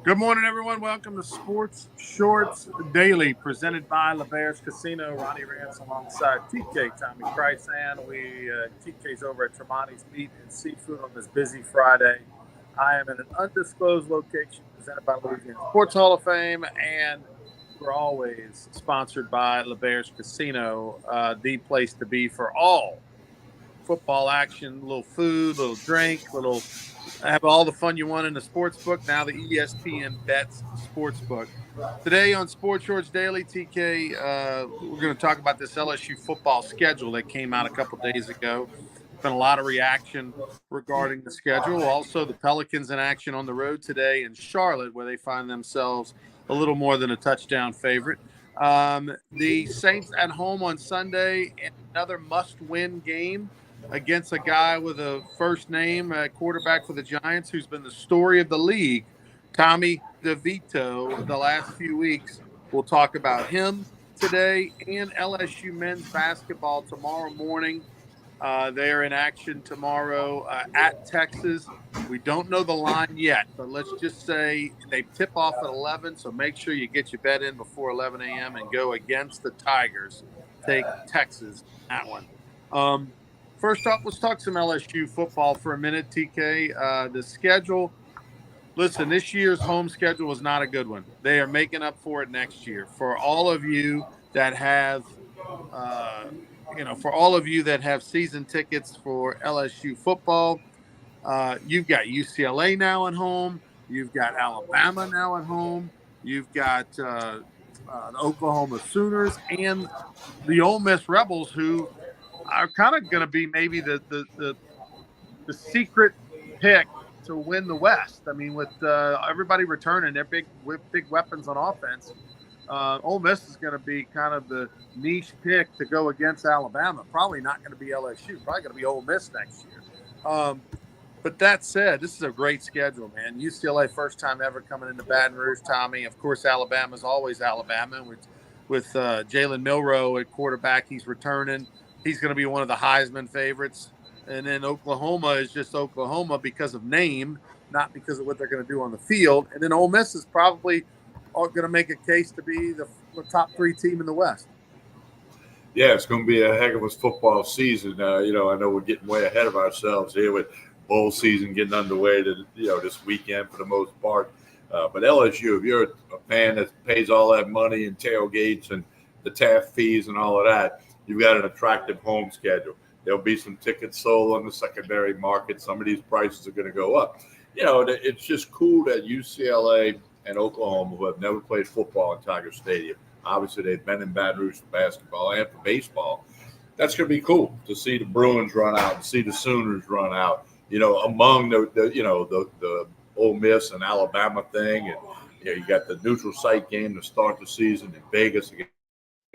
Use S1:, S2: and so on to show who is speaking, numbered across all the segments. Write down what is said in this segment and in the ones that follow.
S1: Good morning, everyone. Welcome to Sports Shorts Daily, presented by LeBear's Casino. Ronnie Rance alongside TK, Tommy Price, and TK's over at Tremonti's Meat and Seafood on this busy Friday. I am in an undisclosed location presented by Louisiana Sports Hall of Fame, and we're always sponsored by LeBear's Casino, the place to be for all football action, little food, little drink, have all the fun you want in the sports book. Now the ESPN Bets sports book. Today on Sports Shorts Daily, TK, we're going to talk about this LSU football schedule that came out a couple days ago. Been a lot of reaction regarding the schedule. Also, the Pelicans in action on the road today in Charlotte, where they find themselves a little more than a touchdown favorite. The Saints at home on Sunday, another must-win game against a guy with a first name, quarterback for the Giants, who's been the story of the league, Tommy DeVito, the last few weeks. We'll talk about him today, and LSU men's basketball tomorrow morning. They are in action tomorrow at Texas. We don't know the line yet, but let's just say they tip off at 11, so make sure you get your bet in before 11 a.m. and go against the Tigers. Take Texas that one. First up, let's talk some LSU football for a minute, TK. The schedule, listen, this year's home schedule was not a good one. They are making up for it next year. For all of you that have, season tickets for LSU football, you've got UCLA now at home. You've got Alabama now at home. You've got the Oklahoma Sooners and the Ole Miss Rebels, who are kind of going to be maybe the secret pick to win the West. I mean, with everybody returning their big weapons on offense, Ole Miss is going to be kind of the niche pick to go against Alabama. Probably not going to be LSU. Probably going to be Ole Miss next year. But that said, this is a great schedule, man. UCLA first time ever coming into Baton Rouge, Tommy. Of course, Alabama's always Alabama with Jalen Milroe at quarterback. He's returning. He's going to be one of the Heisman favorites. And then Oklahoma is just Oklahoma because of name, not because of what they're going to do on the field. And then Ole Miss is probably going to make a case to be the top three team in the West.
S2: Yeah, it's going to be a heck of a football season. I know we're getting way ahead of ourselves here with bowl season getting underway this weekend for the most part. But LSU, if you're a fan that pays all that money and tailgates and the Taft fees and all of that, you've got an attractive home schedule. There'll be some tickets sold on the secondary market. Some of these prices are going to go up. It's just cool that UCLA and Oklahoma, who have never played football in Tiger Stadium, obviously they've been in Baton Rouge for basketball and for baseball. That's going to be cool to see the Bruins run out and see the Sooners run out. Among the Ole Miss and Alabama thing, and you got the neutral site game to start the season in Vegas against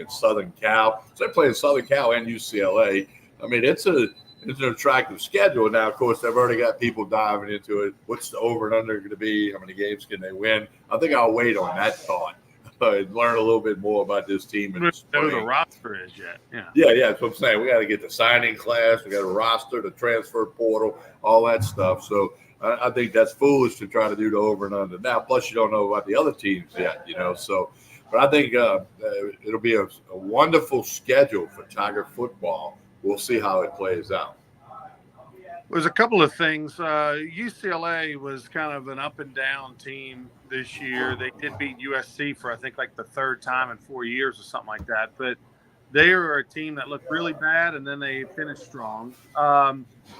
S2: Southern Cal. So they're playing Southern Cal and UCLA. I mean, it's an attractive schedule. Now, of course, they've already got people diving into it. What's the over and under going to be? How many games can they win? I think I'll wait on that thought and learn a little bit more about this team.
S1: We don't know who the roster is yet.
S2: Yeah, that's what I'm saying. We got to get the signing class. We got a roster, the transfer portal, all that stuff. So I think that's foolish to try to do the over and under now. Plus, you don't know about the other teams yet, So, but I think it'll be a wonderful schedule for Tiger football. We'll see how it plays out.
S1: There's a couple of things. UCLA was kind of an up and down team this year. They did beat USC for, I think, like the third time in 4 years or something like that. But they are a team that looked really bad, and then they finished strong.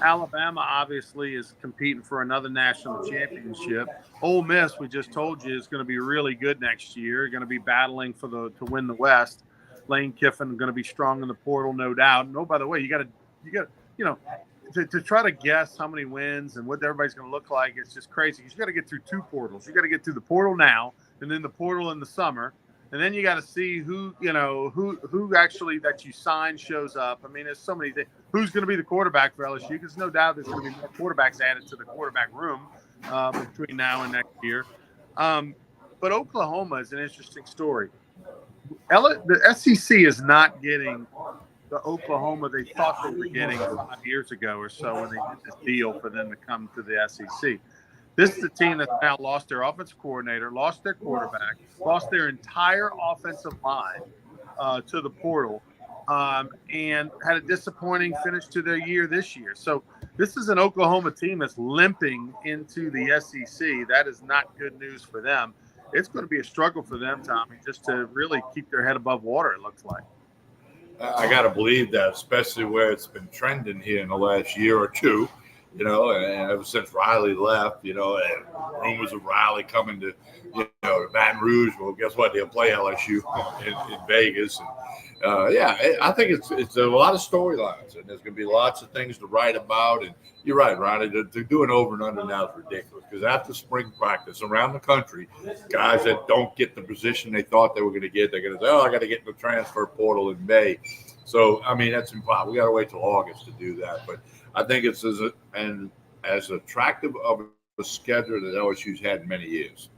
S1: Alabama, obviously, is competing for another national championship. Ole Miss, we just told you, is going to be really good next year. Going to be battling to win the West. Lane Kiffin going to be strong in the portal, no doubt. And, oh, by the way, you got to try to guess how many wins and what everybody's going to look like. It's just crazy. You got to get through two portals. You got to get through the portal now, and then the portal in the summer, and then you got to see who actually that you sign shows up. I mean, there's so many things. Who's going to be the quarterback for LSU? Because no doubt there's going to be more quarterbacks added to the quarterback room between now and next year. But Oklahoma is an interesting story. The SEC is not getting the Oklahoma they thought they were getting 5 years ago or so when they did this deal for them to come to the SEC. This is a team that's now lost their offensive coordinator, lost their quarterback, lost their entire offensive line to the portal, and had a disappointing finish to their year this year. So this is an Oklahoma team that's limping into the SEC. That is not good news for them. It's going to be a struggle for them, Tommy, just to really keep their head above water, it looks like.
S2: I got to believe that, especially where it's been trending here in the last year or two, and ever since Riley left, and rumors of Riley coming to, to Baton Rouge. Well, guess what? They'll play LSU in Vegas. And, I think it's a lot of storylines, and there's going to be lots of things to write about. And you're right, Ronnie, to do an over and under now is ridiculous because after spring practice around the country, guys that don't get the position they thought they were going to get, they're going to say, I got to get in the transfer portal in May. So, I mean, that's impossible. We got to wait till August to do that. But I think it's as attractive of a schedule that LSU's had in many years.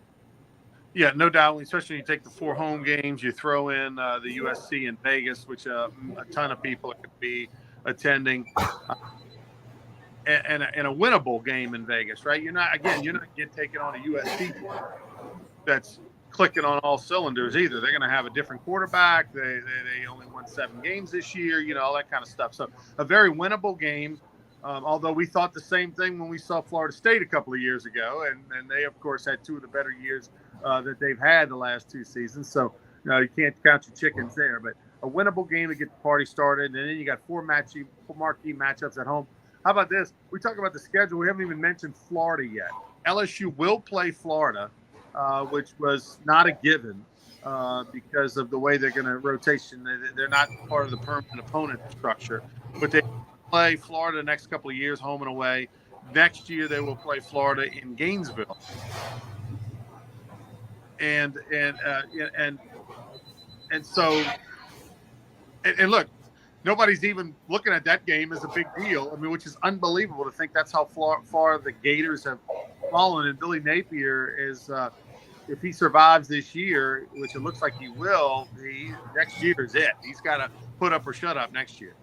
S1: Yeah, no doubt. Especially when you take the 4 home games, you throw in the USC in Vegas, which a ton of people could be attending, and a winnable game in Vegas, right? You're not taking on a USC that's clicking on all cylinders either. They're going to have a different quarterback. They only won 7 games this year, all that kind of stuff. So a very winnable game. Although we thought the same thing when we saw Florida State a couple of years ago, and they, of course, had 2 of the better years that they've had the last 2 seasons. So, you can't count your chickens there. But a winnable game to get the party started, and then you got 4 marquee matchups at home. How about this? We talk about the schedule. We haven't even mentioned Florida yet. LSU will play Florida, which was not a given because of the way they're going to rotation. They're not part of the permanent opponent structure, but they play Florida the next couple of years, home and away. Next year they will play Florida in Gainesville, and so look, nobody's even looking at that game as a big deal. I mean, which is unbelievable to think that's how far the Gators have fallen. And Billy Napier is, if he survives this year, which it looks like he will, next year is it. He's got to put up or shut up next year.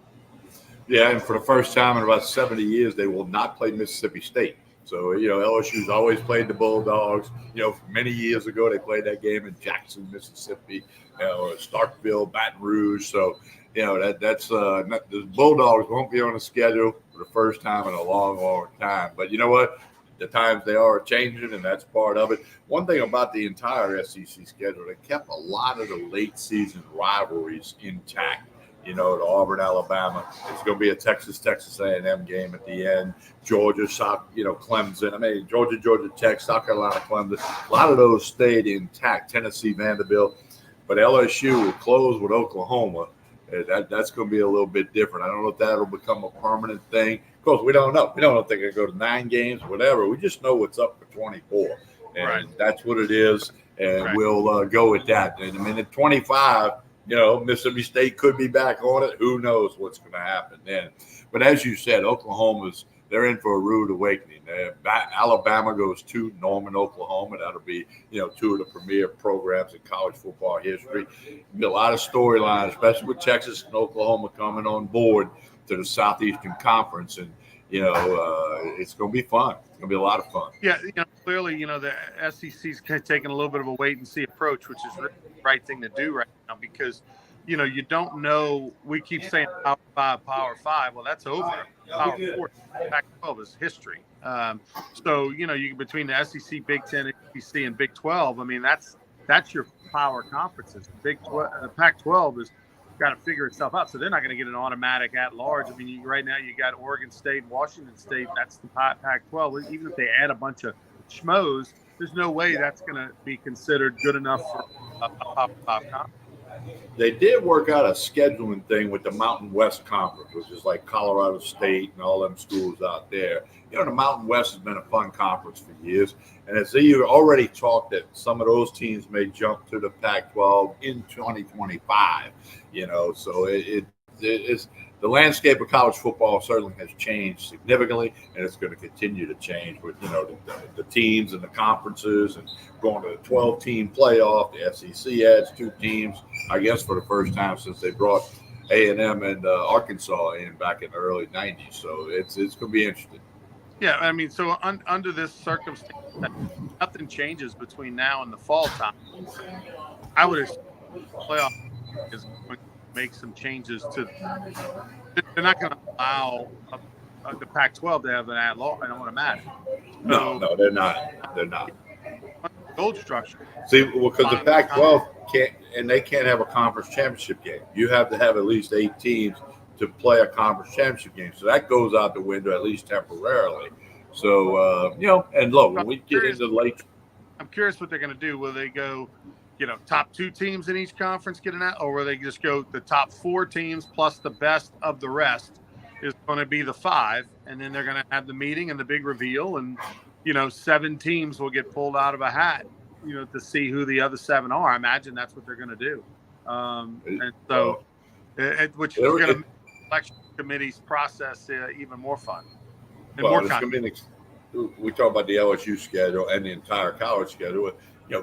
S2: Yeah, and for the first time in about 70 years, they will not play Mississippi State. So, LSU's always played the Bulldogs. Many years ago, they played that game in Jackson, Mississippi, Starkville, Baton Rouge. So, that's the Bulldogs won't be on the schedule for the first time in a long, long time. But you know what? The times they are changing, and that's part of it. One thing about the entire SEC schedule, they kept a lot of the late season rivalries intact. To Auburn, Alabama. It's going to be a Texas A&M game at the end. Georgia, Clemson. I mean, Georgia Tech, South Carolina, Clemson. A lot of those stayed intact. Tennessee, Vanderbilt. But LSU will close with Oklahoma. That's going to be a little bit different. I don't know if that'll become a permanent thing. Of course, we don't know. We don't know if they're going to go to 9 games, whatever. We just know what's up for 24. And
S1: right.
S2: That's what it is. And
S1: right.
S2: We'll go with that. And I mean, at 25, Mississippi State could be back on it. Who knows what's going to happen then? But as you said, they're in for a rude awakening. Alabama goes to Norman, Oklahoma. That'll be, 2 of the premier programs in college football history. There'll be a lot of storylines, especially with Texas and Oklahoma coming on board to the Southeastern Conference. And, it's going to be fun. It's going to be a lot of fun.
S1: Yeah, clearly, the SEC's taking a little bit of a wait-and-see approach, which is really the right thing to do right now because, you don't know. We keep saying Power 5. Well, that's over. Power 4, Pac-12 is history. So, you between the SEC, Big 10, SEC, and Big 12, I mean, that's your power conferences. Pac-12 is got to figure itself out. So they're not going to get an automatic at-large. I mean, right now you got Oregon State, Washington State. That's the Pac-12. Even if they add a bunch of schmoes, there's no way that's going to be considered good enough for a Power 5 conference.
S2: They did work out a scheduling thing with the Mountain West Conference, which is like Colorado State and all them schools out there. The Mountain West has been a fun conference for years. And as you already talked that some of those teams may jump to the Pac-12 in 2025, so it's the landscape of college football certainly has changed significantly, and it's going to continue to change with, the teams and the conferences and going to the 12-team playoff. The SEC adds 2 teams, I guess, for the first time since they brought A&M and Arkansas in back in the early 90s. So it's going to be interesting.
S1: Yeah, I mean, so under this circumstance, that nothing changes between now and the fall time. I would assume the playoff is going to make some changes to. They're not going to allow the Pac-12 to have an ad law. I don't imagine.
S2: No,
S1: So
S2: no, they're not. They're not.
S1: the old structure,
S2: See, well, because the
S1: fine.
S2: Pac-12 can't, and they can't have a conference championship game. You have to have at least 8 teams to play a conference championship game. So that goes out the window at least temporarily. So and look, when
S1: I'm
S2: we get
S1: curious.
S2: into late,
S1: I'm curious what they're going to do. Will they go, top 2 teams in each conference get an out, or will they just go the top 4 teams plus the best of the rest is going to be the 5, and then they're going to have the meeting and the big reveal, and 7 teams will get pulled out of a hat, to see who the other 7 are. I imagine that's what they're going to do, and so which is going to make the election committee's process even more fun and more
S2: it's going to be we talk about the LSU schedule and the entire college schedule.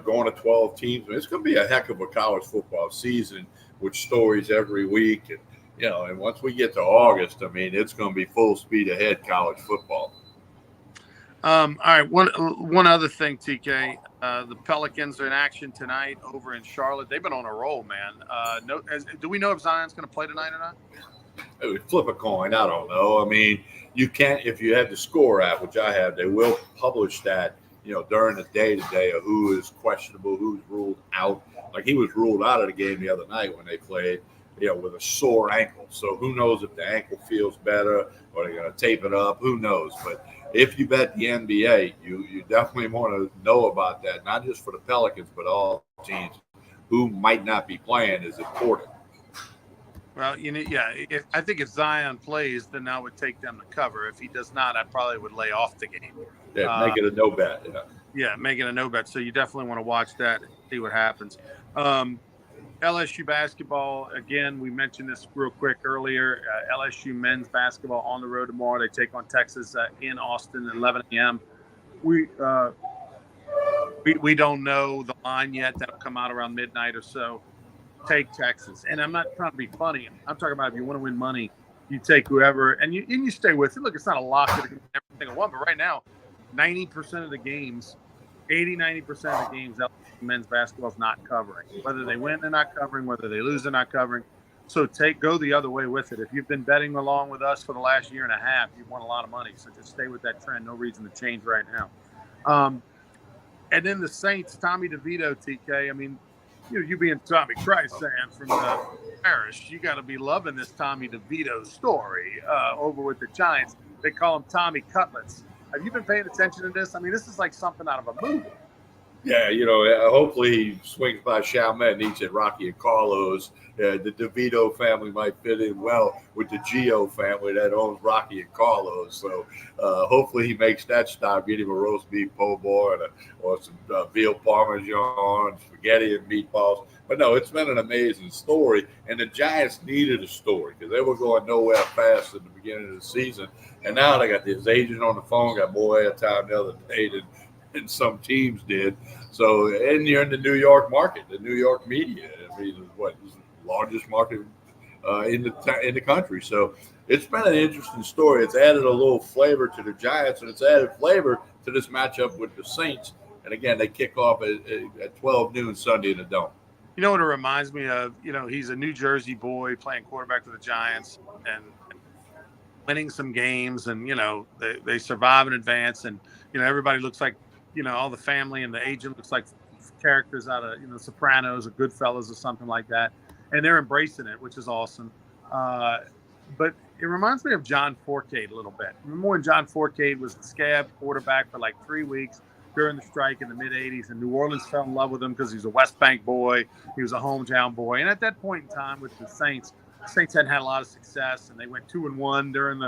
S2: Going to 12 teams, it's going to be a heck of a college football season with stories every week. And, and once we get to August, I mean, it's going to be full speed ahead college football.
S1: All right. One other thing, TK. The Pelicans are in action tonight over in Charlotte. They've been on a roll, man. Do we know if Zion's going to play tonight or not?
S2: Flip a coin. I don't know. I mean, you can't, if you have the score app, which I have, they will publish that, during the day to day of who is questionable, who's ruled out. Like he was ruled out of the game the other night when they played, with a sore ankle. So who knows if the ankle feels better or they're going to tape it up? Who knows? But if you bet the NBA, you definitely want to know about that, not just for the Pelicans, but all teams who might not be playing is important.
S1: Well, I think if Zion plays, then I would take them to cover. If he does not, I probably would lay off the game.
S2: Yeah, make it a no bet.
S1: Yeah, make it a no bet. So you definitely want to watch that and see what happens. LSU basketball, again, we mentioned this real quick earlier. LSU men's basketball on the road tomorrow. They take on Texas in Austin at 11 a.m. We don't know the line yet. That'll come out around midnight or so. Take Texas. And I'm not trying to be funny. I'm talking about if you want to win money, you take whoever, and you stay with it. Look, it's not a lock that every single one, but right now, 90% of the games, 90% of the games, men's basketball is not covering. Whether they win, they're not covering. Whether they lose, they're not covering. So go the other way with it. If you've been betting along with us for the last year and a half, you've won a lot of money. So just stay with that trend. No reason to change right now. And then the Saints, Tommy DeVito, TK. I mean, you being Tommy Christ fan from the parish, you got to be loving this Tommy DeVito story over with the Giants. They call him Tommy Cutlets. Have you been paying attention to this? I mean, this is like something out of a movie.
S2: Yeah, hopefully he swings by Chalmette and eats at Rocky and Carlos. The DeVito family might fit in well with the Gio family that owns Rocky and Carlos. So hopefully he makes that stop, get him a roast beef po' boy or some veal parmesan, spaghetti and meatballs. But no, it's been an amazing story. And the Giants needed a story because they were going nowhere fast at the beginning of the season. And now they got this agent on the phone, got more airtime the other day than some teams did. So, and you're in the New York market, the New York media. I mean, is the largest market in the country. So, it's been an interesting story. It's added a little flavor to the Giants, and it's added flavor to this matchup with the Saints. And again, they kick off at 12 noon Sunday in the Dome.
S1: You know what it reminds me of? He's a New Jersey boy playing quarterback for the Giants and winning some games, and they survive in advance, and everybody looks like. All the family and the agent looks like characters out of, Sopranos or Goodfellas or something like that. And they're embracing it, which is awesome. But it reminds me of John Fourcade a little bit. Remember when John Fourcade was the scab quarterback for like 3 weeks during the strike in the mid-'80s, and New Orleans fell in love with him because he was a West Bank boy. He was a hometown boy. And at that point in time with the Saints hadn't had a lot of success, and they went 2-1 during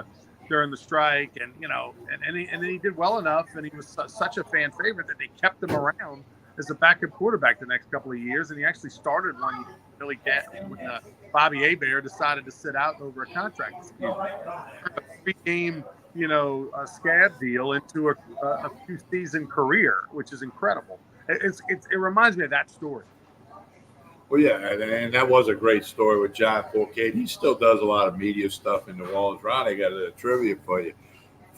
S1: the strike, and then he did well enough, and he was such a fan favorite that they kept him around as a backup quarterback the next couple of years, and he actually started one year really when Bobby Hebert decided to sit out over a contract dispute. A 3-game scab deal into a 2-season career, which is incredible. It reminds me of that story.
S2: Well, yeah, and that was a great story with John Fourcade. He still does a lot of media stuff in New Orleans. Ronnie, got a trivia for you.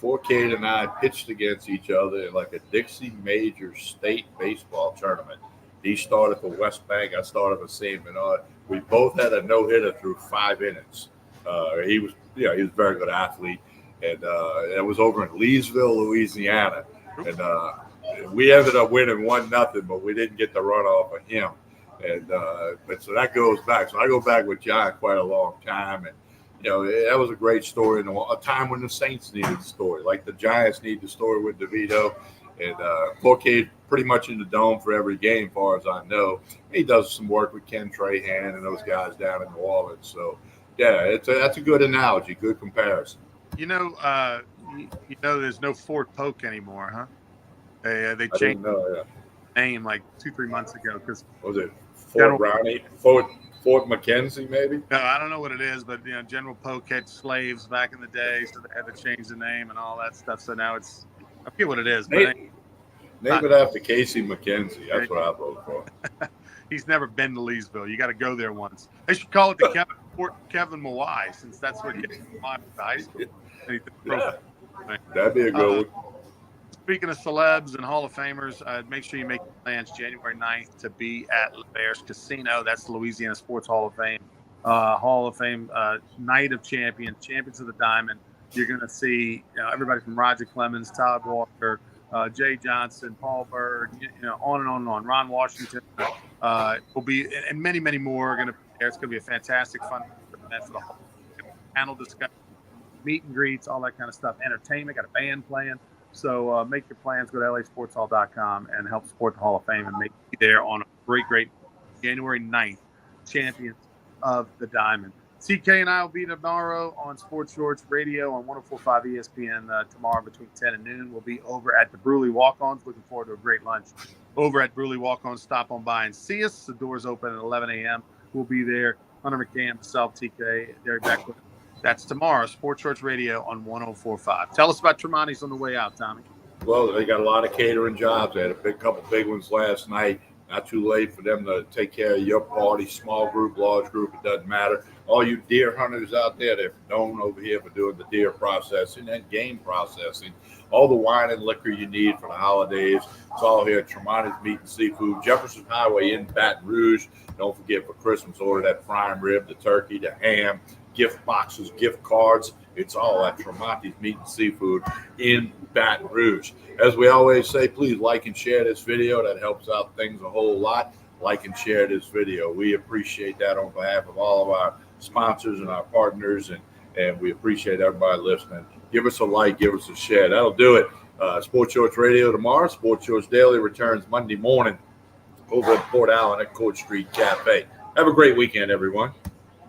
S2: Fort Cade and I pitched against each other in like a Dixie Major State baseball tournament. He started for West Bank. I started for St. Bernard. We both had a no-hitter through 5 innings. He was a very good athlete. And it was over in Leesville, Louisiana. And we ended up winning 1-0, but we didn't get the runoff of him. And but so that goes back. So I go back with John quite a long time. And, that was a great story in a time when the Saints needed the story, like the Giants need the story with DeVito. And Fort Cade pretty much in the dome for every game, as far as I know. He does some work with Ken Trahan and those guys down in New Orleans. So, yeah, that's a good analogy, good comparison.
S1: There's no Fort Polk anymore, huh? They changed
S2: the
S1: name like 2-3 months ago because
S2: was it Fort Brownie, Fort McKenzie, maybe?
S1: No, I don't know what it is, but General Polk had slaves back in the day, so they had to change the name and all that stuff. So now I forget what it is.
S2: Name it after Casey McKenzie. That's what I vote for.
S1: He's never been to Leesville. You got to go there once. They should call it the Fort Kevin Mawai, since that's what gets Mawai to high school.
S2: Yeah. That'd be a good one.
S1: Speaking of celebs and Hall of Famers, make sure you make plans January 9th to be at LeBair's Casino. That's the Louisiana Sports Hall of Fame. Night of Champions of the Diamond. You're going to see everybody from Roger Clemens, Todd Walker, Jay Johnson, Paul Bird, on and on and on. Ron Washington will be, and many, many more are going to be there. It's going to be a fantastic, fun event for the whole panel discussion, meet and greets, all that kind of stuff. Entertainment, got a band playing. So make your plans. Go to lasportshall.com and help support the Hall of Fame and make you there on a great January 9th, Champions of the Diamond. TK and I will be tomorrow on Sports Shorts Radio on 104.5 ESPN tomorrow between 10 and noon. We'll be over at the Bruley Walk-Ons. Looking forward to a great lunch over at Bruley Walk-Ons. Stop on by and see us. The doors open at 11 a.m. We'll be there. Hunter McCann, myself, TK, Derek Beckwith. That's tomorrow, Sports Shorts Radio on 104.5. Tell us about Tremonti's on the way out, Tommy.
S2: Well, they got a lot of catering jobs. They had a couple big ones last night. Not too late for them to take care of your party, small group, large group, it doesn't matter. All you deer hunters out there, they're known over here for doing the deer processing and game processing. All the wine and liquor you need for the holidays. It's all here at Tremonti's Meat and Seafood, Jefferson Highway in Baton Rouge. Don't forget, for Christmas, order that prime rib, the turkey, the ham, gift boxes, gift cards. It's all at Tremonti's Meat and Seafood in Baton Rouge. As we always say, please like and share this video. That helps out things a whole lot. Like and share this video. We appreciate that on behalf of all of our sponsors and our partners, and we appreciate everybody listening. Give us a like, give us a share. That'll do it. Sports Shorts Radio tomorrow. Sports Shorts Daily returns Monday morning over at Port Allen at Court Street Cafe. Have a great weekend, everyone.